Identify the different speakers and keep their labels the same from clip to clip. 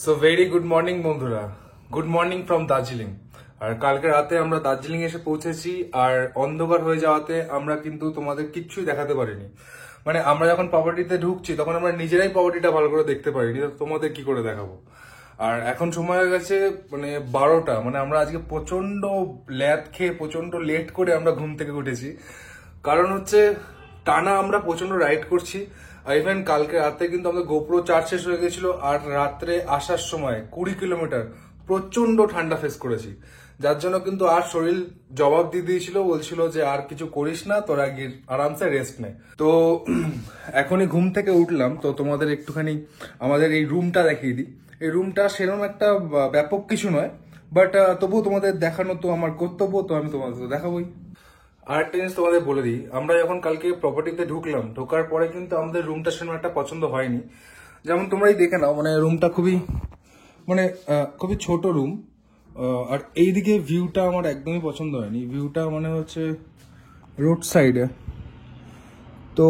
Speaker 1: So very good morning বন্ধুরা, good morning from Darjeeling. আর কালকে রাতে আমরা দার্জিলিং এসে পৌঁছেছি, আর অন্ধকার হয়ে যাওয়াতে আমরা কিন্তু তোমাদের কিচ্ছুই দেখাতে পারিনি। মানে আমরা যখন প্রপার্টিতে ঢুকছি তখন আমরা নিজেরাই প্রপার্টিটা ভালো করে দেখতে পারিনি, তো তোমাদের কি করে দেখাবো। আর এখন সময় হয়ে গেছে মানে 12টা, মানে আমরা আজকে প্রচন্ড ল্যাদ খেয়ে প্রচন্ড লেট করে আমরা ঘুম থেকে উঠেছি। কারণ হচ্ছে টানা আমরা প্রচন্ড রাইড করছি। ইভেন কালকে রাতে কিন্তু আমাদের গোপ্রো চার্জ শেষ হয়ে গেছিল, আর রাত্রে আসার সময় 20 কিলোমিটার প্রচন্ড ঠান্ডা ফেস করেছি, যার জন্য কিন্তু আর শরীর জবাব দিয়ে দিয়েছিল, বলছিল যে আর কিছু করিস না, তোরা গিয়ে আরামসে রেস্ট নে। তো এখনই ঘুম থেকে উঠলাম, তো তোমাদের একটুখানি আমাদের এই রুমটা দেখিয়ে দিই। এই রুমটা সেরকম একটা ব্যাপক কিছু নয়, বাট তবুও তোমাদের দেখানো তো আমার কর্তব্য, তো আমি তোমাদের দেখাবোই। আর একটা জিনিস তোমাদের বলে দিই, আমরা যখন কালকে প্রপার্টিতে ঢুকলাম, ঢোকার পরে কিন্তু আমাদের রুমটা সেরকম একটা পছন্দ হয়নি। যেমন তোমরাই দেখে নাও, মানে রুমটা খুবই ছোট রুম। আর এইদিকে ভিউটা আমার একদমই পছন্দ হয়নি। ভিউটা মানে হচ্ছে রোড সাইডে। তো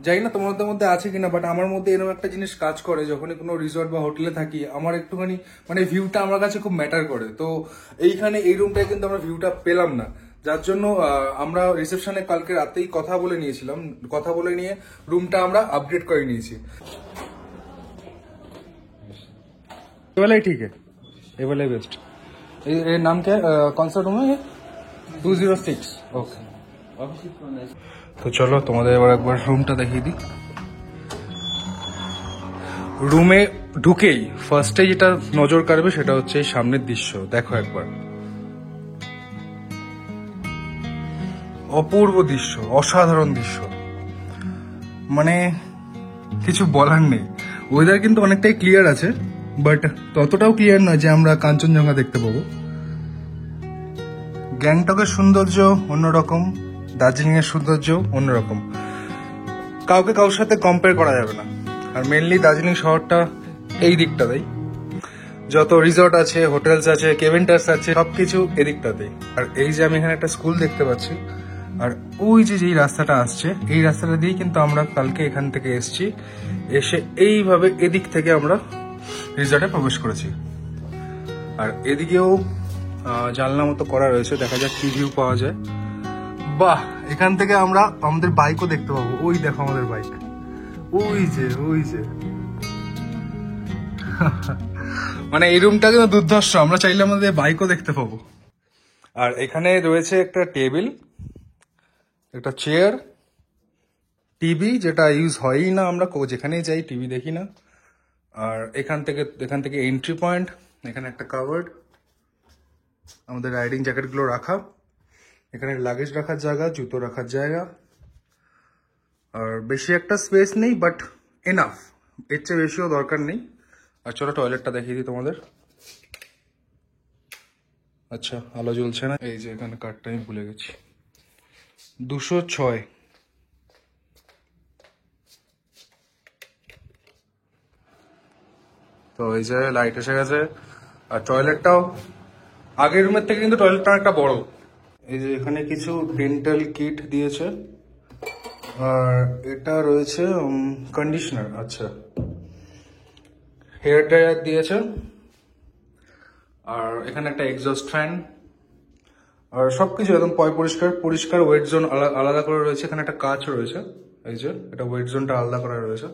Speaker 1: জানি না তোমাদের মধ্যে আছে কিনা, বাট আমার মধ্যে এরকম একটা জিনিস কাজ করে, যখনই কোনো রিসর্ট বা হোটেলে থাকি আমার একটুখানি মানে ভিউটা আমার কাছে খুব ম্যাটার করে। তো এইখানে এই রুমটায় কিন্তু আমরা ভিউটা পেলাম না, যার জন্য আমরা রিসেপশনে কালকে রাতেই কথা বলে নিয়েছিলাম। কথা বলে নিয়ে রুমটা আমরা আপগ্রেড করে নিয়েছি। ये वाला ही ठीक है, ये वाला ही बेस्ट। ये नाम क्या है, कौन सा रूम है ये? 206। ओके, তো চলো তোমাদের এবার একবার রুমটা দেখিয়ে দিই। রুমে ঢুকেই ফার্স্টে যেটা নজর কাড়বে সেটা হচ্ছে এই সামনের দৃশ্য। দেখো একবার, অপূর্ব দৃশ্য, অসাধারণ দৃশ্য, মানে কিছু বলার নেই। ওয়েদার কিন্তু অনেকটাই ক্লিয়ার আছে, বাট ততটাও ক্লিয়ার নয় যে আমরা কাঞ্চনজঙ্ঘা দেখতে পাবো। গ্যাংটকের সৌন্দর্য অন্যরকম, দার্জিলিং এর সৌন্দর্য অন্যরকম, কাউকে কারোর সাথে কম্পেয়ার করা যাবে না। আর মেনলি দার্জিলিং শহরটা এই দিকটাতেই, যত রিসর্ট আছে, হোটেলস আছে, কেভেন্টার্স আছে, সবকিছু এদিকটাতেই। আর এই যে আমি এখানে একটা স্কুল দেখতে পাচ্ছি, আর ওই যে যেই রাস্তাটা আসছে এই রাস্তাটা দিয়েই কিন্তু আমরা কালকে এখান থেকে এসছি, এসে এইভাবে এদিক থেকে আমরা রিসর্টে প্রবেশ করেছি। আর এদিকেও জানলা মতো করা রয়েছে, দেখা যাক কি ভিউ পাওয়া যায়। বাহ, এখান থেকে আমরা আমাদের বাইকও দেখতে পাবো। ওই দেখো আমাদের বাইক, ওই যে মানে এই রুমটা কিন্তু দুর্ধর্ষ, আমরা চাইলে আমাদের বাইকও দেখতে পাবো। আর এখানে রয়েছে একটা টেবিল, একটা চেয়ার, টিভি যেটা ইউজ হয়ই না, আমরা যেখানেই যাই টিভি দেখি না। আর এখান থেকে এন্ট্রি পয়েন্ট, এখানে একটা কাভার্ড, আমাদের রাইডিং জ্যাকেটগুলো রাখা, এখানে লাগেজ রাখার জায়গা, জুতো রাখার জায়গা। আর বেশি একটা স্পেস নেই, বাট এনাফ, এর চেয়ে বেশিও দরকার নেই। আর চলো টয়লেটটা দেখিয়ে দিই তোমাদের। আচ্ছা, আলো জ্বলছে না, এই যে এখানে কার্ডটা আমি ভুলে গেছি, 206। তো এই যে লাইট এসে গেছে। আর টয়লেটটাও আগের রুমের থেকে কিন্তু টয়লেটটা একটা বড়। এই যে এখানে কিছু ডেন্টাল কিট দিয়েছে, আর এটা রয়েছে কন্ডিশনার, আচ্ছা হেয়ার ড্রায়ার দিয়েছে। আর এখানে একটা এক্সস্ট ফ্যান, আর সবকিছু একদম পরিষ্কার। ওয়েট জোন আলাদা করে রয়েছে, এখানে একটা কাঁচ রয়েছে, এই যে এটা ওয়েট জোনটা আলাদা করা রয়েছে।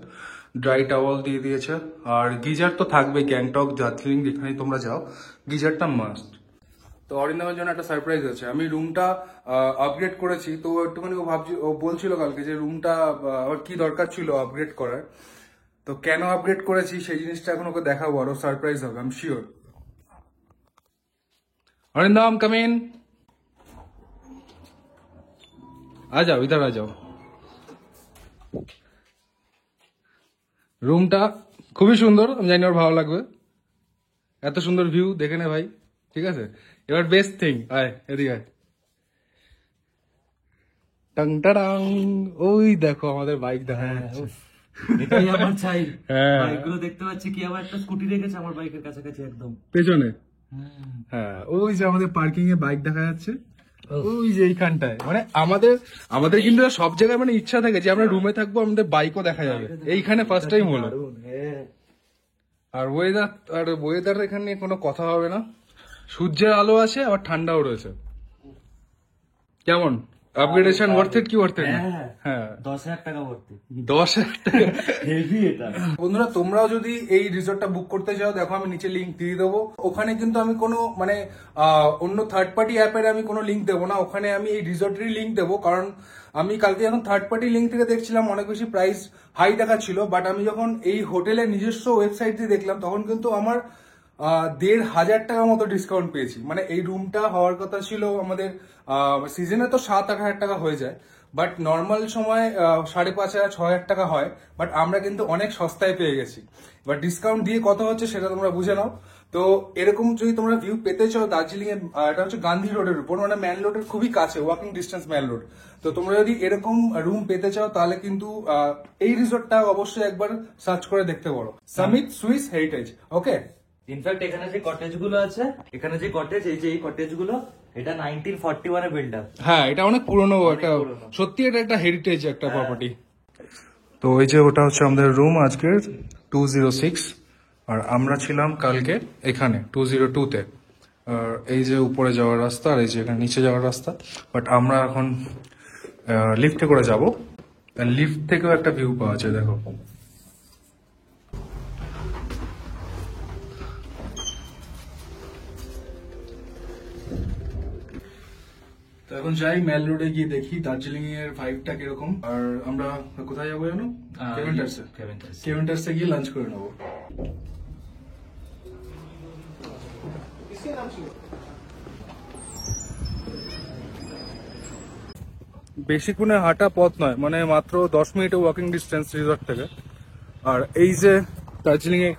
Speaker 1: ড্রাই টাওয়াল দিয়ে দিয়েছে। আর গিজার তো থাকবে, গ্যাংটক দার্জিলিং যেখানে তোমরা যাও গিজারটা মাস্ট। তো অরিন্দমের জন্য একটা সারপ্রাইজ আছে, আমি রুমটা আপগ্রেড করেছি। তো একটুখানি ও বলছিল কালকে যে রুমটা আবার কি দরকার ছিল আপগ্রেড করার, তো কেন আপগ্রেড করেছি সেই জিনিসটা এখন ওকে দেখাবো, আরো সারপ্রাইজ হবে, I am sure. Arindam come in, आ जाओ, इधर आ जाओ। রুমটা খুবই সুন্দর, আমি জানি ওর ভালো লাগবে। এত সুন্দর ভিউ দেখে নে ভাই, ঠিক আছে? এবার বেস্ট থিং, আয় এদিকে আয়। টাং টাং, ওই দেখো আমাদের বাইক দেখা যাচ্ছে।
Speaker 2: এটাই আমার চাই।
Speaker 1: হ্যাঁ,
Speaker 2: বাইকগুলো দেখতে পাচ্ছি কি, আবার একটা স্কুটি রেখেছে আমার বাইকের কাছাকাছি একদম
Speaker 1: পেছনে। হ্যাঁ, ওই যে আমাদের পার্কিং এ বাইক দেখা যাচ্ছে, ওই যে এইখানটায়। মানে আমাদের কিন্তু সব জায়গায় মানে ইচ্ছা থাকে যে আমরা রুমে থাকবো, আমাদের বাইকও দেখা যাবে। এইখানে ফার্স্ট টাইম হলো। আর ওয়েদার এখানে নিয়ে কোনো কথা হবে না, সূর্যের আলো আছে আবার ঠান্ডাও রয়েছে। কেমন আপগ্রেডেশন ওয়ার্থ ইট কি ওয়ার্থ ইট? হ্যাঁ
Speaker 2: 10,000 টাকা ভর্তি।
Speaker 1: 10,000 টাকা।
Speaker 2: হেভি এটা।
Speaker 1: বন্ধুরা তোমরাও যদি এই রিসোর্টটা বুক করতে চাও, দেখো আমি নিচে লিংক দিয়ে দেবো। ওখানে কিন্তু আমি কোনো মানে অন্য থার্ড পার্টি অ্যাপের আমি কোনো লিংক দেবো না, ওখানে আমি এই রিসোর্টেরই লিংক দেবো। কারণ আমি কালকে যখন থার্ড পার্টি লিংক থেকে দেখছিলাম অনেক বেশি প্রাইস হাই দেখাচ্ছিল, বাট আমি যখন এই হোটেলের নিজস্ব ওয়েবসাইট দিয়ে দেখলাম তখন কিন্তু আমার 1,500 টাকা মতো ডিসকাউন্ট পেয়েছি। মানে এই রুমটা হওয়ার কথা ছিল আমাদের সিজনে তো 7-8 হাজার টাকা হয়ে যায়, বাট নর্মাল সময় 5,500-6,000 টাকা হয়, বাট আমরা কিন্তু অনেক সস্তায় পেয়ে গেছি। বাট ডিসকাউন্ট দিয়ে কত হচ্ছে সেটা তোমরা বুঝে নাও। তো এরকম যদি তোমরা ভিউ পেতে চাও দার্জিলিং এর, এটা হচ্ছে গান্ধী রোডের উপর, মানে ম্যান রোডের খুবই কাছে, ওয়াকিং ডিস্টেন্স ম্যান রোড। তো তোমরা যদি এরকম রুম পেতে চাও তাহলে কিন্তু এই রিসোর্টটা অবশ্যই একবার সার্চ করে দেখতে পারো, সামিট সুইস হেরিটেজ। ওকে,
Speaker 2: ইনফ্যাক্ট এখানে যে কটেজ গুলো আছে, এখানে যে কটেজ, এই যে এই কটেজ গুলো, এটা 1941 এ বিল্ড আপ।
Speaker 1: হ্যাঁ এটা অনেক পুরনো একটা, সত্যি এটা একটা হেরিটেজ একটা প্রপার্টি। তো এই যে ওটা হচ্ছে আমাদের রুম আজকের 206, আর আমরা ছিলাম কালকে এখানে 202 তে। আর এই যে উপরে যাওয়ার রাস্তা আর এই যে এখানে নিচে যাওয়ার রাস্তা, বাট আমরা এখন লিফটে করে যাব। লিফট থেকেও একটা ভিউ পাওয়া যায়, দেখো। তো এখন যাই ম্যাল রোডে গিয়ে দেখি দার্জিলিং এর ভাইবটা কিরকম। আর আমরা কোথায় যাবো জানো? কেভেন্টার্সে গিয়ে লাঞ্চ করে নেবো। বেশিক্ষণে হাঁটা পথ নয়, মানে মাত্র 10 মিনিটে ওয়াকিং ডিস্টেন্স রিসর্ট থেকে। আর এই যে দার্জিলিং এর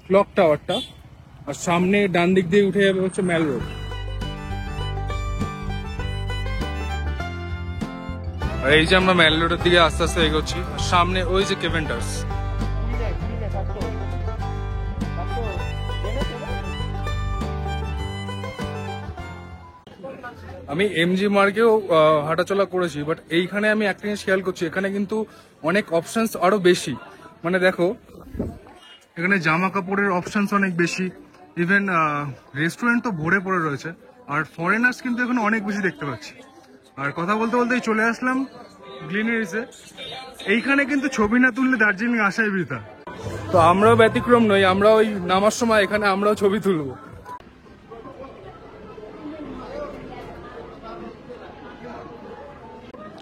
Speaker 1: ক্লক টাওয়ারটা, আর সামনে ডান দিক দিয়ে উঠে যাবে হচ্ছে ম্যাল রোড। আর এই যে আমরা ম্যাল রোডের দিকে আস্তে আস্তে এগোচ্ছি, সামনে ওই যে কেভেন্টার্স। আমি এমজি মার্গেও হাঁটাচলা করেছি, বাট এইখানে আমি একটা জিনিস খেয়াল করছি, এখানে কিন্তু অনেক অপশনস আরো বেশি। মানে দেখো এখানে জামা কাপড়ের অপশনস অনেক বেশি, ইভেন রেস্টুরেন্ট তো ভরে পড়ে রয়েছে। আর ফরেনার্স কিন্তু এখানে অনেক বেশি দেখতে পাচ্ছি। আর কথা বলতে বলতেই চলে আসলাম গ্লিনারিসে। এইখানে কিন্তু ছবি না তুললে দার্জিলিং আসাই বৃথা। তো আমরাও ব্যতিক্রম নই, আমরা ওই নামার সময় এখানে আমরাও ছবি তুলবো।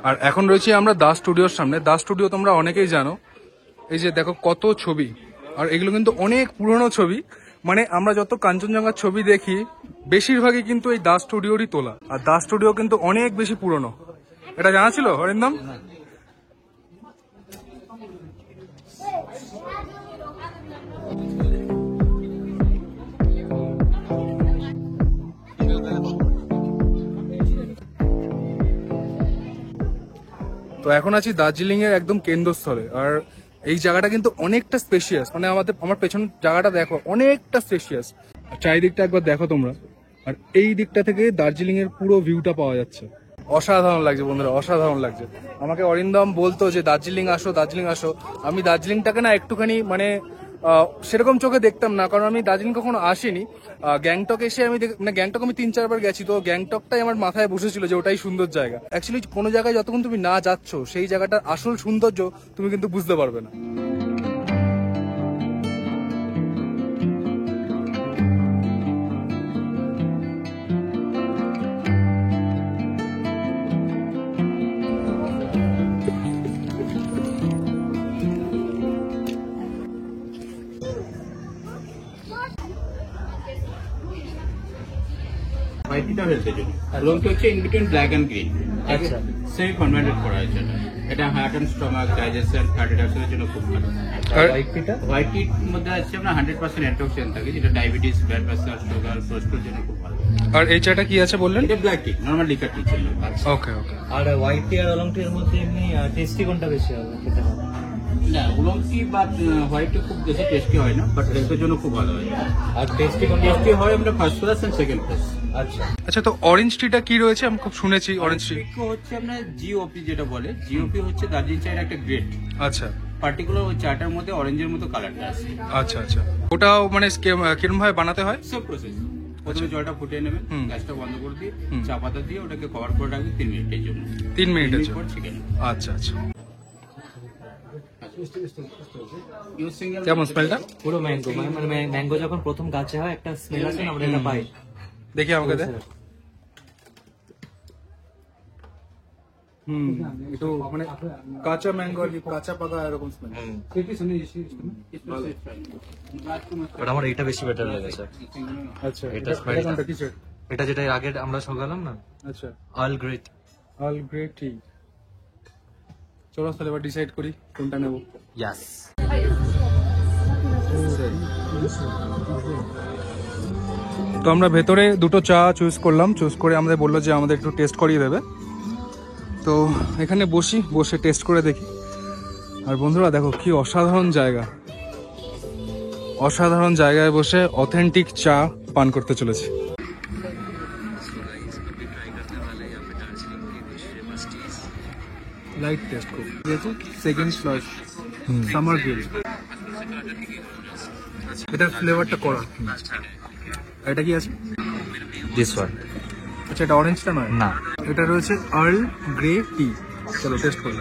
Speaker 1: আর এখন রয়েছি আমরা দাস স্টুডিওর সামনে। দাস স্টুডিও তোমরা অনেকেই জানো, এই যে দেখো কত ছবি, আর এগুলো কিন্তু অনেক পুরনো ছবি। মানে আমরা যত কাঞ্চনজঙ্ঘার ছবি দেখি বেশিরভাগই কিন্তু এই দাস স্টুডিওরই তোলা। আর দাস স্টুডিও কিন্তু অনেক বেশি পুরনো, এটা জানা ছিল হরিন্দম? তো এখন আছি দার্জিলিং এর একদম কেন্দ্রস্থলে। আর এই জায়গাটা কিন্তু অনেকটা স্পেশিয়াস, মানে আমার পেছন জায়গাটা দেখো অনেকটা স্পেশিয়াস। চারিদিকটা একবার দেখো তোমরা, আর এই দিকটা থেকে দার্জিলিং এর পুরো ভিউটা পাওয়া যাচ্ছে। অসাধারণ লাগছে বন্ধুরা, অসাধারণ লাগছে। আমাকে অরিন্দম বলতো যে দার্জিলিং আসো, দার্জিলিং আসো। আমি দার্জিলিংটাকে না একটুখানি মানে সেরকম চোখে দেখতাম না, কারণ আমি দার্জিলিং কখনো আসিনি। গ্যাংটক এসে আমি মানে গ্যাংটক আমি 3-4 বার গেছি, তো গ্যাংটকটাই আমার মাথায় বসেছিল যে ওটাই সুন্দর জায়গা। অ্যাকচুয়ালি কোনো জায়গায় যতক্ষণ তুমি না যাচ্ছ সেই জায়গাটার আসল সৌন্দর্য তুমি কিন্তু বুঝতে পারবে না।
Speaker 3: হোয়াইটটা হেলথের জন্য, রংটা হচ্ছে in between black and green. আচ্ছা, সেমি ফার্মেন্টেড করা হয়েছে এটা হার্ট অ্যান্ড স্টমাক, ডাইজেশন, কার্ডিওভাস্কুলারের জন্য খুব ভালো।
Speaker 1: আর
Speaker 3: হোয়াইট টির মধ্যে আছে আপনার 100% অ্যান্টিঅক্সিডেন্ট থাকে, যেটা diabetes, blood pressure, sugar, cholesterol জন্য খুব ভালো।
Speaker 1: আর এই চাটা কি আছে বললেন?
Speaker 3: এটা ব্ল্যাক টি, নরমাল লিকার টি ছিল।
Speaker 1: ওকে ওকে।
Speaker 2: আর হোয়াইট টি আর অলং টির মধ্যে এমনি টেস্টি কোনটা বেশি হবে খেতে হবে?
Speaker 3: না উলঙ্কি বা হোয়াইট খুব বেশি টেস্টি হয় না, বাট হেলথের জন্য খুব ভালো হয়।
Speaker 2: আর টেস্টি কোনটা?
Speaker 3: টেস্টি হয় আমরা first class and second class.
Speaker 2: আচ্ছা
Speaker 1: আচ্ছা, তো অরেঞ্জ টিটা কি রয়েছে? আমি খুব শুনেছি অরেঞ্জ টি।
Speaker 3: হচ্ছে আপনার জিওপি যেটা বলে, জিওপি হচ্ছে দার্জিলিং চায়ের একটা গ্রেড।
Speaker 1: আচ্ছা
Speaker 3: পার্টিকুলার ওই চাটার মধ্যে অরেঞ্জের মতো কালারটা আছে।
Speaker 1: আচ্ছা আচ্ছা, ওটাও মানে কিরকম ভাবে বানাতে হয়?
Speaker 3: Same process. প্রথমে জলটা ফুটিয়ে নেবেন,
Speaker 1: হুম।
Speaker 3: গ্যাসটা বন্ধ করে দিয়ে
Speaker 1: হুম।
Speaker 3: চা পাতা দিয়ে ওটাকে কভার করে রাখবেন 3 মিনিটের জন্য।
Speaker 1: 3 মিনিটের জন্য?
Speaker 3: পর ছেঁকে নেবেন।
Speaker 1: আচ্ছা আচ্ছা,
Speaker 3: ইউজ সিঙ্গেল
Speaker 1: কেমন স্মেলটা?
Speaker 2: পুরো ম্যাঙ্গো, মানে ম্যাঙ্গো যখন প্রথম গাছে হয় একটা স্মেল আসে না, আমরা এটা পাই।
Speaker 1: দেখি আমাকে দে। একটু মানে কাঁচা ম্যাঙ্গো আর কি, কাঁচা পাকা এরকম স্মেল।
Speaker 2: বাট আমার এটা বেশি বেটার লেগেছে।
Speaker 1: আচ্ছা,
Speaker 2: এটা
Speaker 1: এটা
Speaker 2: smell টা-
Speaker 1: কোনটা কিসের?
Speaker 2: এটা যেটা এর আগে আমরা সকালাম না,
Speaker 1: আচ্ছা,
Speaker 2: আর্ল গ্রেট।
Speaker 1: অল গ্রেট টি। চলো তাহলে এবার ডিসাইড করি কোনটা নেব।
Speaker 2: ইয়াস।
Speaker 1: তো আমরা ভেতরে দুটো চা চুজ করলাম, চুজ করে আমাদের বললো যে আমাদের একটু টেস্ট করিয়ে দেবে। তো এখানে বসে টেস্ট করে দেখি। আর বন্ধুরা দেখো কি অসাধারণ জায়গা, অসাধারণ জায়গায় বসে অথেন্টিক চা পান করতে চলেছে। লাইট টেস্ট খুব সেকেন্ড স্লশ সামার গ্রিল। এটার ফ্লেভারটা কড়া। আর এটা কি আছে?
Speaker 2: This one.
Speaker 1: আচ্ছা, এটা অরেঞ্জটা নয়?
Speaker 2: না,
Speaker 1: এটা রয়েছে আর্ল গ্রে টি। চলো টেস্ট করি।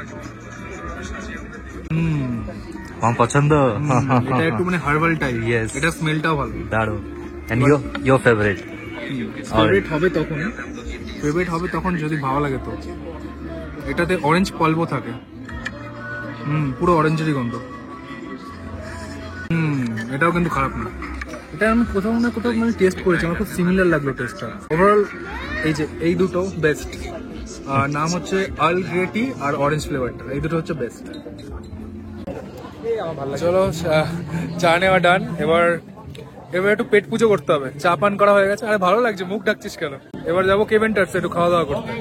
Speaker 2: আমার পছন্দ।
Speaker 1: এটা একটু মানে হার্বাল টাইপ।
Speaker 2: Yes.
Speaker 1: এটা স্মেলটাও ভালো।
Speaker 2: দারুণ। And your favourite?
Speaker 1: ফেভারিট হবে তখন যদি ভালো লাগে তো। এটাতে অরেঞ্জ পল্প থাকে। পুরো অরেঞ্জেরই গন্ধ। এটাও কিন্তু খারাপ না। এটা আমি কোথাও না কোথাও মানে টেস্ট করেছি, আমার খুব সিমিলার লাগলো টেস্টটা। ওভারঅল এই দুটো বেস্ট। নাম হচ্ছে আর্ল গ্রে টি আর অরেঞ্জ ফ্লেভারটা, এই দুটো হচ্ছে বেস্ট। চলো চা নেওয়া ডান। এবার একটু পেট পুজো করতে হবে। চা পান করা হয়ে গেছে। আরে ভালো লাগছে, মুখ ডাকছিস কেন? এবার যাবো কেভেন্টার্সে একটু খাওয়া দাওয়া করতে।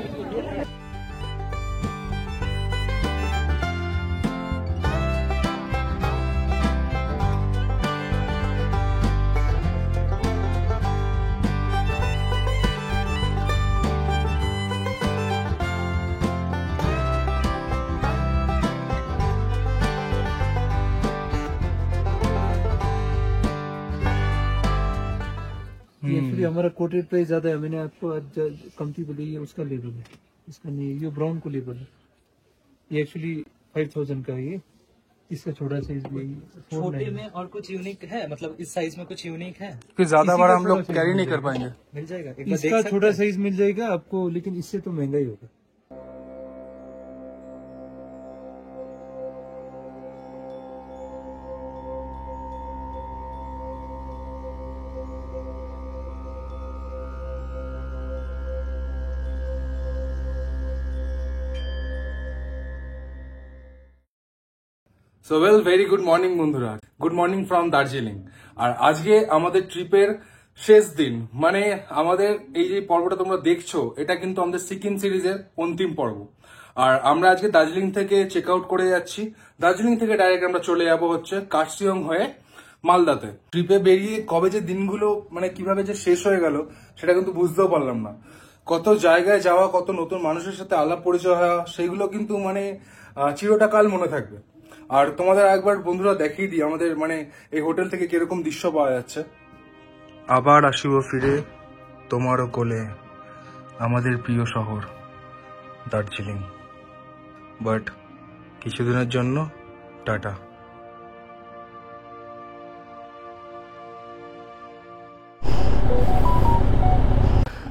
Speaker 4: एक्चुअली हमारा कोटेड प्राइस ज्यादा है, मैंने आपको आज कमती बोली है, उसका लेबल है, इसका नहीं, ये ब्राउन को लेबल है। ये एक्चुअली 5000 का है ये, इसका छोटा साइज भी
Speaker 2: छोटे में और कुछ यूनिक है, मतलब इस साइज में कुछ यूनिक है?
Speaker 1: फिर ज्यादा
Speaker 4: इसी
Speaker 1: बड़ा
Speaker 4: का
Speaker 1: हम लोग
Speaker 4: थोड़ा
Speaker 1: कैरी
Speaker 4: सा
Speaker 1: नहीं कर पाएंगे।
Speaker 2: मिल जाएगा? एक बार देख
Speaker 4: इसका
Speaker 2: सकते
Speaker 4: छोटा
Speaker 2: हैं?
Speaker 4: साइज मिल जाएगा आपको, लेकिन इससे तो महंगा ही होगा।
Speaker 1: So well, very good morning বন্ধুরা। Good morning from Darjeeling. আর আজকে আমাদের ট্রিপের শেষ দিন, মানে আমাদের এই যে পর্বটা তোমরা দেখছো, এটা কিন্তু আমাদের সিকিম সিরিজের অন্তিম পর্ব। আর আমরা আজকে দার্জিলিং থেকে চেক আউট করে যাচ্ছি। দার্জিলিং থেকে ডাইরেক্ট আমরা চলে যাবো হচ্ছে কার্শিয়ং হয়ে মালদাতে। ট্রিপে বেরিয়ে কবে যে দিনগুলো মানে কিভাবে যে শেষ হয়ে গেল সেটা কিন্তু বুঝতেও পারলাম না। কত জায়গায় যাওয়া, কত নতুন মানুষের সাথে আলাপ পরিচয় হওয়া, সেইগুলো কিন্তু মানে চিরটাকাল মনে থাকবে। আর তোমাদের একবার বন্ধুরা দেখিয়ে দিই আমাদের মানে এই হোটেল থেকে কিরকম দৃশ্য পাওয়া যাচ্ছে। আবার আসিব ফিরে তোমারও কোলে, আমাদের প্রিয় শহর দার্জিলিং, বাট কিছুদিনের জন্য টাটা।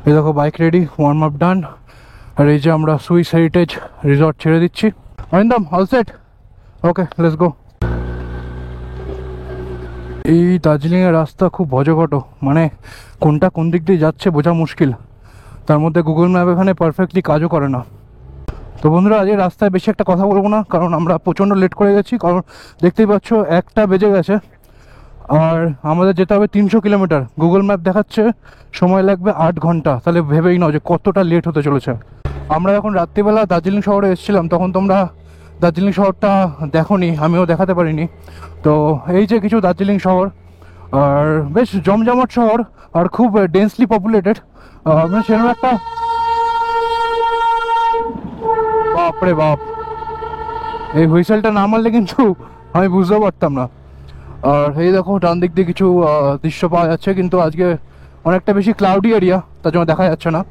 Speaker 1: এই দেখো বাইক রেডি, ওয়ার্ম আপ ডান। আর এই যে আমরা সুইস হেরিটেজ রিসর্ট ছেড়ে দিচ্ছি। Arindam, all set? Okay, let's go. এই দার্জিলিং এর রাস্তা খুব ভজঘট, মানে কোনটা কোন দিক দিয়ে যাচ্ছে বোঝা মুশকিল। তার মধ্যে গুগল ম্যাপ এখানে পারফেক্টলি কাজও করে না। তো বন্ধুরা, আজকে রাস্তায় বেশি একটা কথা বলবো না, কারণ আমরা প্রচণ্ড লেট করে গেছি। কারণ দেখতেই পাচ্ছ 1টা বেজে গেছে আর আমাদের যেতে হবে 300 কিলোমিটার। গুগল ম্যাপ দেখাচ্ছে সময় লাগবে 8 ঘন্টা। তাহলে ভেবেই নাও যে কতটা লেট হতে চলেছে। আমরা যখন রাত্রিবেলা দার্জিলিং শহরে এসেছিলাম তখন তোমরা দার্জিলিং শহরটা দেখোনি, আমিও দেখাতে পারিনি। তো এই যে কিছু দার্জিলিং শহর, আর বেশ জমজমাট শহর আর খুব ডেন্সলি পপুলেটেড। মানে সেরকম একটা, বাপরে বাপ, এই হুইসেলটা না মারলে কিন্তু আমি বুঝতে পারতাম না। আর এই দেখো ডান দিক দিয়ে কিছু দৃশ্য পাওয়া যাচ্ছে, কিন্তু আজকে অনেকটা বেশি ক্লাউডি এরিয়া, তার জন্য দেখা যাচ্ছে না।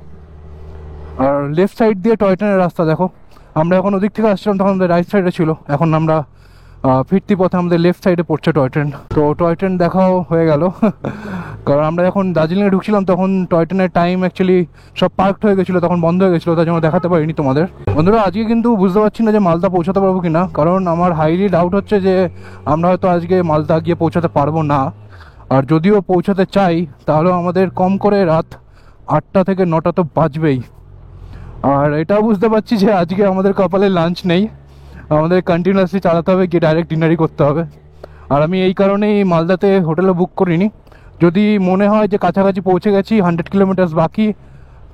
Speaker 1: আর লেফট সাইড দিয়ে টয় ট্রেনের রাস্তা দেখো, আমরা এখন ওদিক থেকে আসছিলাম তখন আমাদের রাইট সাইডে ছিল, এখন আমরা ফিরতি পথে আমাদের লেফট সাইডে পড়ছে টয় ট্রেন। তো টয় ট্রেন দেখাও হয়ে গেল কারণ আমরা যখন দার্জিলিংয়ে ঢুকছিলাম তখন টয় ট্রেনের টাইম অ্যাকচুয়ালি সব পার্কড হয়ে গেছিলো, তখন বন্ধ হয়ে গেছিলো, তার জন্য দেখাতে পারিনি তোমাদের। বন্ধুরা আজকে কিন্তু বুঝতে পারছি না যে মালদা পৌঁছাতে পারবো কিনা, কারণ আমার হাইলি ডাউট হচ্ছে যে আমরা হয়তো আজকে মালদা গিয়ে পৌঁছাতে পারবো না। আর যদিও পৌঁছাতে চাই তাহলেও আমাদের কম করে রাত 8টা থেকে 9টা তো বাজবেই। আর এটাও বুঝতে পারছি যে আজকে আমাদের কপালে লাঞ্চ নেই, আমাদের কন্টিনিউয়াসলি চালাতে হবে, গিয়ে ডাইরেক্ট ডিনারই করতে হবে। আর আমি এই কারণেই মালদাতে হোটেলে বুক করিনি, যদি মনে হয় যে কাছাকাছি পৌঁছে গেছি 100 কিলোমিটার বাকি,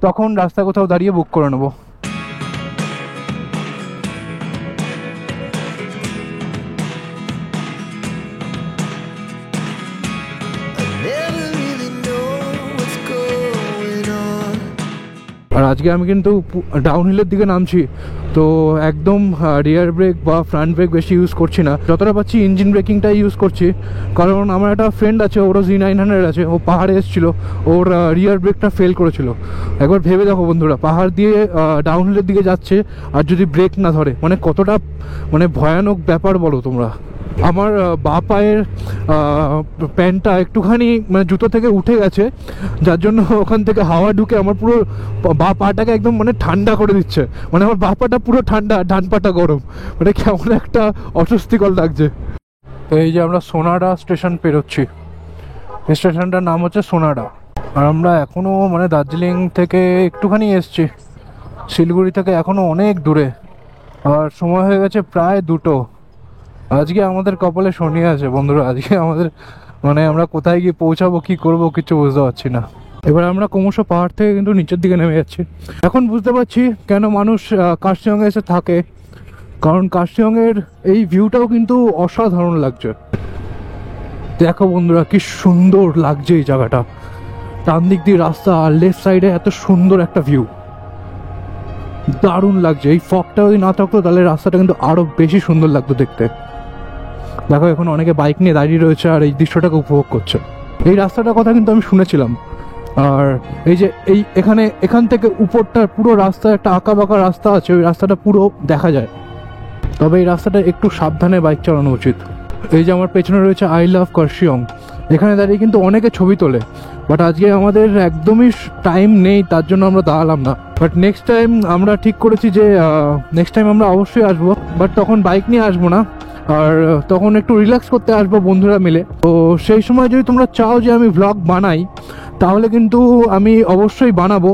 Speaker 1: তখন রাস্তা কোথাও দাঁড়িয়ে বুক করে নেবো। আর আজকে আমি কিন্তু ডাউন হিলের দিকে নামছি, তো একদম রিয়ার ব্রেক বা ফ্রন্ট ব্রেক বেশি ইউজ করছি না, যতটা পাচ্ছি ইঞ্জিন ব্রেকিংটাই ইউজ করছি। কারণ আমার একটা ফ্রেন্ড আছে, ওরও Z900 আছে, ও পাহাড়ে এসেছিলো, ওর রিয়ার ব্রেকটা ফেল করেছিল। একবার ভেবে দেখো বন্ধুরা, পাহাড় দিয়ে ডাউন হিলের দিকে যাচ্ছে আর যদি ব্রেক না ধরে, মানে কতটা মানে ভয়ানক ব্যাপার বলো তোমরা। আমার বাঁ পায়ের প্যান্টটা একটুখানি মানে জুতো থেকে উঠে গেছে, যার জন্য ওখান থেকে হাওয়া ঢুকে আমার পুরো বাঁ পাটাকে একদম মানে ঠান্ডা করে দিচ্ছে, মানে আমার বাঁ পাটা পুরো ঠান্ডা, ডান পাটা গরম, মানে কেমন একটা অস্বস্তিকর লাগছে। তো এই যে আমরা সোনাডা স্টেশন পেরোচ্ছি, স্টেশনটার নাম হচ্ছে সোনাডা। আর আমরা এখনও মানে দার্জিলিং থেকে একটুখানি এসছি, শিলিগুড়ি থেকে এখনও অনেক দূরে, আর সময় হয়ে গেছে প্রায় 2টো। আজকে আমাদের কপালে শনি আছে বন্ধুরা, আজকে আমাদের মানে আমরা কোথায় গিয়ে পৌঁছাবো, কি করব কিছু বুঝতে পারছি না। এবার আমরা ক্রমশ পাহাড় থেকে কিন্তু নিচের দিকে নেমে যাচ্ছি। এখন বুঝতে পারছি কেন মানুষ কার্শিয়ংয়ে এসে থাকে, কারণ কার্শিয়ংয়ের এই ভিউটাও কিন্তু অসাধারণ লাগছে। দেখো বন্ধুরা কি সুন্দর লাগছে এই জায়গাটা, ডান দিক দিয়ে রাস্তা আর লেফট সাইডে এত সুন্দর একটা ভিউ, দারুণ লাগছে। এই ফগটা যদি না থাকতো তাহলে রাস্তাটা কিন্তু আরো বেশি সুন্দর লাগতো দেখতে। দেখো এখন অনেকে বাইক নিয়ে দাঁড়িয়ে রয়েছে আর এই দৃশ্যটাকে উপভোগ করছে। এই রাস্তাটার কথা কিন্তু আমি শুনেছিলাম, আর এই যে এখান থেকে উপরটা পুরো রাস্তা একটা আঁকা বাঁকা রাস্তা আছে, ওই রাস্তাটা পুরো দেখা যায়, তবে এই রাস্তাটা একটু সাবধানে বাইক চালানো উচিত। এই যে আমার পেছনে রয়েছে আই লাভ কার্শিয়ং, এখানে দাঁড়িয়ে কিন্তু অনেকে ছবি তোলে, বাট আজকে আমাদের একদমই টাইম নেই, তার জন্য আমরা দাঁড়ালাম না। বাট নেক্সট টাইম আমরা ঠিক করেছি যে নেক্সট টাইম আমরা অবশ্যই আসবো, বাট তখন বাইক নিয়ে আসবো না, আর তখন একটু রিল্যাক্স করতে আসবো বন্ধুরা মিলে। তো সেই সময় যদি তোমরা চাও যে আমি ভ্লগ বানাই তাহলে কিন্তু আমি অবশ্যই বানাবো।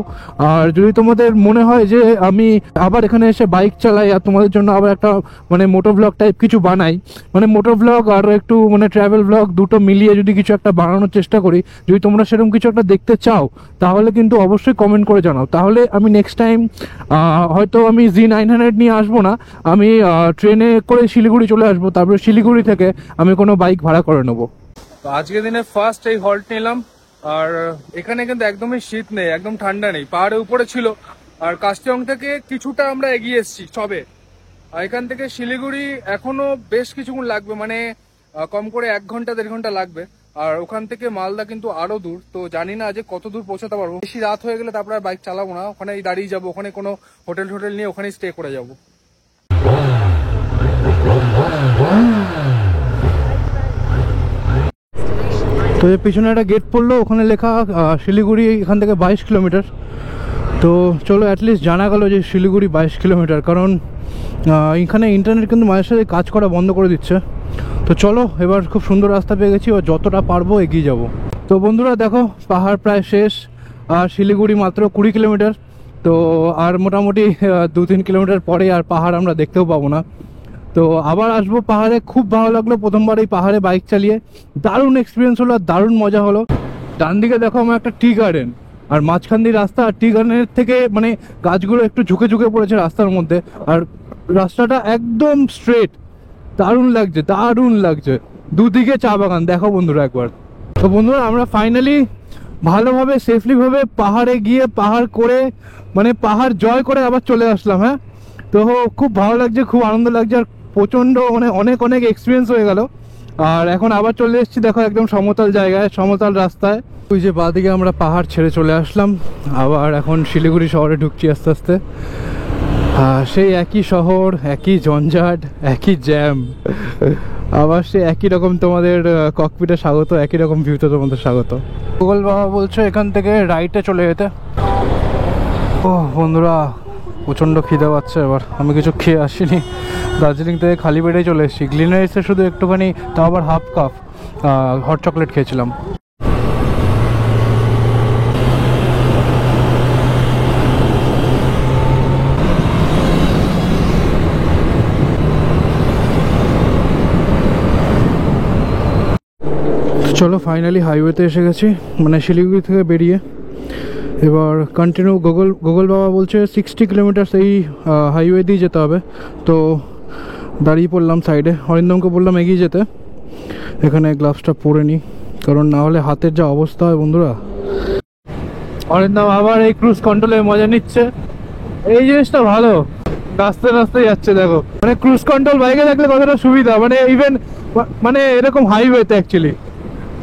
Speaker 1: আর যদি তোমাদের মনে হয় যে আমি আবার এখানে এসে বাইক চালাই আর তোমাদের জন্য আবার একটা মানে মোটো ভ্লগ টাইপ কিছু বানাই, মানে মোটো ভ্লগ আর একটু মানে ট্রাভেল ভ্লগ দুটো মিলিয়ে যদি কিছু একটা বানানোর চেষ্টা করি, যদি তোমরা সেরকম কিছু একটা দেখতে চাও তাহলে কিন্তু অবশ্যই কমেন্ট করে জানাও। তাহলে আমি নেক্সট টাইম হয়তো আমি Z900 নিয়ে আসবো না, আমি ট্রেনে করে শিলিগুড়ি চলে আসবো, তারপরে শিলিগুড়ি থেকে আমি কোনো বাইক ভাড়া করে নেবো। তো আজকের দিনে ফার্স্ট এই হল্ট নিলাম, আর এখানে কিন্তু একদমই শীত নেই, একদম ঠান্ডা নেই, পাহাড়ের উপরে ছিল। আর কার্শিয়ং থেকে কিছুটা আমরা এগিয়ে এসেছি সবে, আর এখান থেকে শিলিগুড়ি এখনো বেশ কিছুক্ষণ লাগবে, মানে কম করে 1 ঘন্টা 1.5 ঘন্টা লাগবে। আর ওখান থেকে মালদা কিন্তু আরো দূর, তো জানি না যে কত দূর পৌঁছাতে পারবো। বেশি রাত হয়ে গেলে তারপরে আর বাইক চালাবো না, ওখানেই দাঁড়িয়ে যাবো, ওখানে কোনো হোটেল নিয়ে ওখানেই স্টে করে যাবো। তো এর পিছনে একটা গেট পড়লো, ওখানে লেখা শিলিগুড়ি এখান থেকে 22 কিলোমিটার। তো চলো অ্যাটলিস্ট জানা গেল যে শিলিগুড়ি 22 কিলোমিটার, কারণ এখানে ইন্টারনেট কিন্তু মাঝে সাথে কাজ করা বন্ধ করে দিচ্ছে। তো চলো এবার খুব সুন্দর রাস্তা পেয়ে গেছি, আর যতটা পারবো এগিয়ে যাব। তো বন্ধুরা দেখো পাহাড় প্রায় শেষ, আর শিলিগুড়ি মাত্র 20 কিলোমিটার। তো আর মোটামুটি 2-3 কিলোমিটার পরে আর পাহাড় আমরা দেখতেও পাবো না। তো আবার আসবো পাহাড়ে। খুব ভালো লাগলো প্রথমবার এই পাহাড়ে বাইক চালিয়ে, দারুণ এক্সপিরিয়েন্স হলো, দারুণ মজা হলো। ডান দিকে দেখো আমার একটা টি গার্ডেন, আর মাঝখান দিয়ে রাস্তা, আর টি গার্ডেনের থেকে মানে গাছগুলো একটু ঝুঁকে পড়েছে রাস্তার মধ্যে, আর রাস্তাটা একদম স্ট্রেট, দারুণ লাগছে, দারুণ লাগছে। দুদিকে চা বাগান, দেখো বন্ধুরা একবার। তো বন্ধুরা আমরা ফাইনালি ভালোভাবে সেফলি ভাবে পাহাড়ে গিয়ে পাহাড় করে, মানে পাহাড় জয় করে আবার চলে আসলাম। হ্যাঁ, তো খুব ভালো লাগছে, খুব আনন্দ লাগছে, আর প্রচণ্ড মানে অনেক অনেক এক্সপিরিয়েন্স হয়ে গেল। আর এখন আবার চলে এসেছি দেখো একদম সমতল জায়গায়, সমতল রাস্তায়। ওই যে বাঁদিকে আমরা পাহাড় ছেড়ে চলে আসলাম, আবার এখন শিলিগুড়ি শহরে ঢুকছি আস্তে আস্তে। সেই একই শহর, একই জঞ্জাট, একই জ্যাম, আবার সে একই রকম তোমাদের ককপিটে স্বাগত, একই রকম ভিউতে তোমাদের স্বাগত। গুগল বাবা বলছো এখান থেকে রাইটে চলে যেতে। ও বন্ধুরা প্রচণ্ড খিদে পাচ্ছে এবার, আমি কিছু খেয়ে আসিনি, দার্জিলিং থেকে খালি পেটেই চলে এসেছি। গ্লিনারিসে শুধু একটুখানি, তাও আবার হাফ কাপ হট চকলেট খেয়েছিলাম। চলো ফাইনালি হাইওয়েতে এসে গেছি, মানে শিলিগুড়ি থেকে বেরিয়ে। এবার কন্টিনিউ গুগল বাবা বলছে 60 কিলোমিটার এই হাইওয়ে দিয়ে যেতে হবে। তো দাঁড়িয়ে পড়লাম সাইডে, অরিন্দমকে বললাম এগিয়ে যেতে। এখানে গ্লাভসটা পরে নিই, কারণ না হলে হাতের যা অবস্থা হয় বন্ধুরা। অরিন্দম আবার এই ক্রুজ কন্ট্রোলে মজা নিচ্ছে, এই জিনিসটা ভালো, রাস্তে রাস্তে যাচ্ছে দেখো। মানে ক্রুজ কন্ট্রোল বাইকে থাকলে কতটা সুবিধা, মানে ইভেন মানে এরকম হাইওয়েতে অ্যাকচুয়ালি,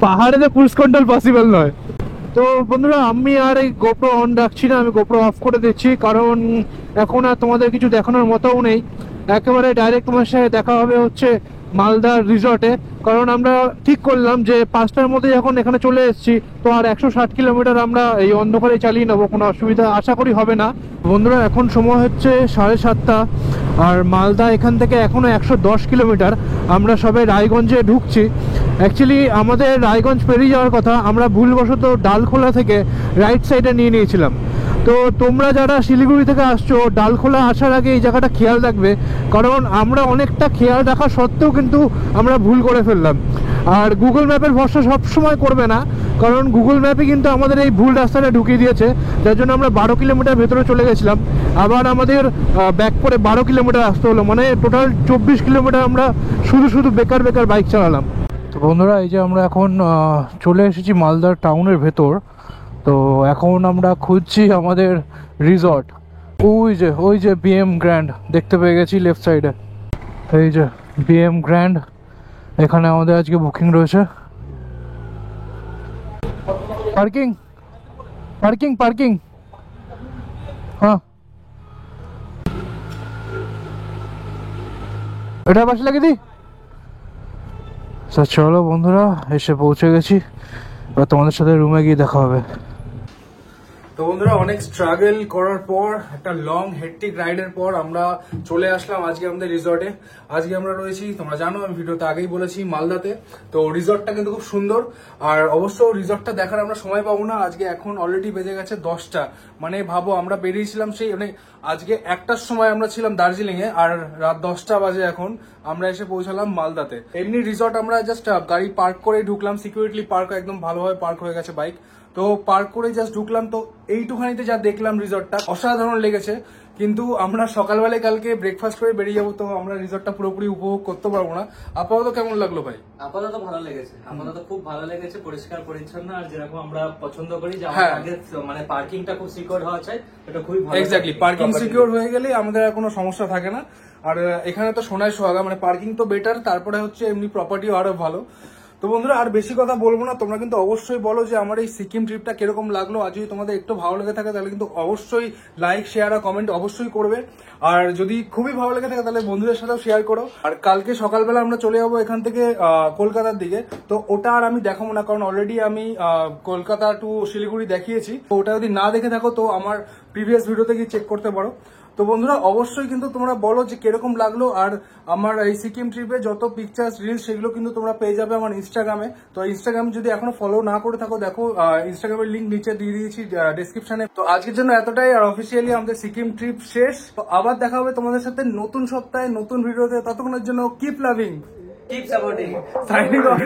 Speaker 1: পাহাড়েতে ক্রুজ কন্ট্রোল পসিবল নয়। তো বন্ধুরা আমি আর এই গোপ্রো অন রাখছি না, আমি গোপ্রো অফ করে দিচ্ছি, কারণ এখন আর তোমাদের কিছু দেখানোর মতও নেই। একেবারে ডাইরেক্ট তোমার সাথে দেখা হবে হচ্ছে মালদার রিসর্টে, কারণ আমরা ঠিক করলাম যে 5টার মধ্যে যখন এখানে চলে এসেছি, তো আর 160 কিলোমিটার আমরা এই অন্ধকারে চালিয়ে নেবো, কোনো অসুবিধা আশা করি হবে না। বন্ধুরা এখন সময় হচ্ছে 7:30, আর মালদা এখান থেকে এখনও 110 কিলোমিটার। আমরা সবাই রায়গঞ্জে ঢুকছি। অ্যাকচুয়ালি আমাদের রায়গঞ্জ পেরিয়ে যাওয়ার কথা, আমরা ভুলবশত ডালখোলা থেকে রাইট সাইডে নিয়ে নিয়েছিলাম। তো তোমরা যারা শিলিগুড়ি থেকে আসছো, ডালখোলা আসার আগে এই জায়গাটা খেয়াল রাখবে, কারণ আমরা অনেকটা খেয়াল রাখা সত্ত্বেও কিন্তু আমরা ভুল করে ফেললাম। আর গুগল ম্যাপের ভরসা সবসময় করবে না, কারণ গুগল ম্যাপে কিন্তু আমাদের এই ভুল রাস্তাটা ঢুকিয়ে দিয়েছে, যার জন্য আমরা 12 কিলোমিটার ভেতরে চলে গেছিলাম। আবার আমাদের ব্যাক করে 12 কিলোমিটার আসতে হলো, মানে টোটাল 24 কিলোমিটার আমরা শুধু বেকার বাইক চালালাম। তো বন্ধুরা এই যে আমরা এখন চলে এসেছি মালদার টাউনের ভেতর। তো এখন আমরা খুঁজছি আমাদের রিসর্ট। ওই যে বিএম গ্র্যান্ড দেখতে পেয়ে গেছি লেফট সাইডে, এই যে বিএম গ্র্যান্ড, এখানে আমাদের আজকে বুকিং রয়েছে। পার্কিং হ্যাঁ, এটা পাশে লাগিয়ে দিই। চলো বন্ধুরা এসে পৌঁছে গেছি, এবার তোমাদের সাথে রুমে গিয়ে দেখা হবে। তো বন্ধুরা অনেক স্ট্রাগল করার পর, একটা লং হেক্টিক রাইডের পর আমরা চলে আসলাম আজকে আমাদের রিসর্টে। আজকে আমরা রয়েছি, তোমরা জানো আমি ভিডিওতে আগেই বলেছি, মালদাতে। তো রিসর্টটা কিন্তু খুব সুন্দর, আর অবশ্য রিসর্টটা দেখার আমরা সময় পাবো না আজকে, এখন অলরেডি বেজে গেছে 10টা। মানে ভাবো আমরা বেরিয়েছিলাম সেই মানে আজকে 1টার সময় আমরা ছিলাম দার্জিলিং এ, আর রাত 10টা বাজে এখন আমরা এসে পৌঁছালাম মালদাতে। এমনি রিসর্ট আমরা জাস্ট গাড়ি পার্ক করে ঢুকলাম, সিকিউরিটি পার্ক একদম ভালোভাবে পার্ক হয়ে গেছে বাইক। তো পার্ক করে জাস্ট ঢুকলাম, তো এইটুখানিতে যা দেখলাম রিসর্টটা অসাধারণ লেগেছে। কিন্তু আমরা সকালবেলায় কালকে ব্রেকফাস্ট করে বেরিয়ে যাবো, তো আমরা রিসর্টটা পুরোপুরি উপভোগ করতে পারবো না। আপাতত কেমন লাগলো ভাই?
Speaker 2: আপাতত ভালো লেগেছে, আপাতত খুব ভালো লেগেছে, পরিষ্কার পরিচ্ছন্ন, আর যেরকম আমরা পছন্দ করি যে
Speaker 1: হ্যাঁ।
Speaker 2: আমাদের মানে পার্কিংটা খুব সিকিউর হওয়া চাই, এটা খুবই ভালো।
Speaker 1: এক্স্যাক্টলি, পার্কিং সিকিউর হয়ে গেলে আমাদের আর কোনো সমস্যা থাকে না। আর এখানে তো সোনায় সোহাগা, মানে পার্কিং তো বেটার, তারপরে হচ্ছে এমনি প্রপার্টিও আরো ভালো। তো বন্ধুরা আর বেশি কথা বলবো না, তোমরা কিন্তু অবশ্যই বলো যে আমার এই সিকিম ট্রিপটা কিরকম লাগলো। আর যদি তোমাদের একটু ভালো লেগে থাকে তাহলে কিন্তু অবশ্যই লাইক শেয়ার আর কমেন্ট অবশ্যই করবে, আর যদি খুবই ভালো লেগে থাকে তাহলে বন্ধুদের সাথেও শেয়ার করো। আর কালকে সকালবেলা আমরা চলে যাবো এখান থেকে কলকাতার দিকে, তো ওটা আর আমি দেখাবো না, কারণ অলরেডি আমি কলকাতা টু শিলিগুড়ি দেখিয়েছি। তো ওটা যদি না দেখে থাকো তো আমার প্রিভিয়াস ভিডিওতে গিয়ে চেক করতে পারো। তো বন্ধুরা অবশ্যই কিন্তু তোমরা বলো যে কিরকম লাগলো, আর আমার এই সিকিম ট্রিপে যত পিকচার্স রিলস সেগুলো কিন্তু তোমরা পেয়ে যাবে আমার ইনস্টাগ্রামে। তো ইনস্টাগ্রাম যদি এখনো ফলো না করে থাকো, দেখো ইনস্টাগ্রামের লিঙ্ক নিচে দিয়ে দিয়েছি ডেসক্রিপশনে। তো আজকের জন্য এতটাই, আর অফিসিয়ালি আমাদের সিকিম ট্রিপ শেষ। তো আবার দেখা হবে তোমাদের সাথে নতুন সপ্তাহে নতুন ভিডিওতে, ততক্ষণের জন্য keep loving,
Speaker 2: keep supporting,
Speaker 1: signing off.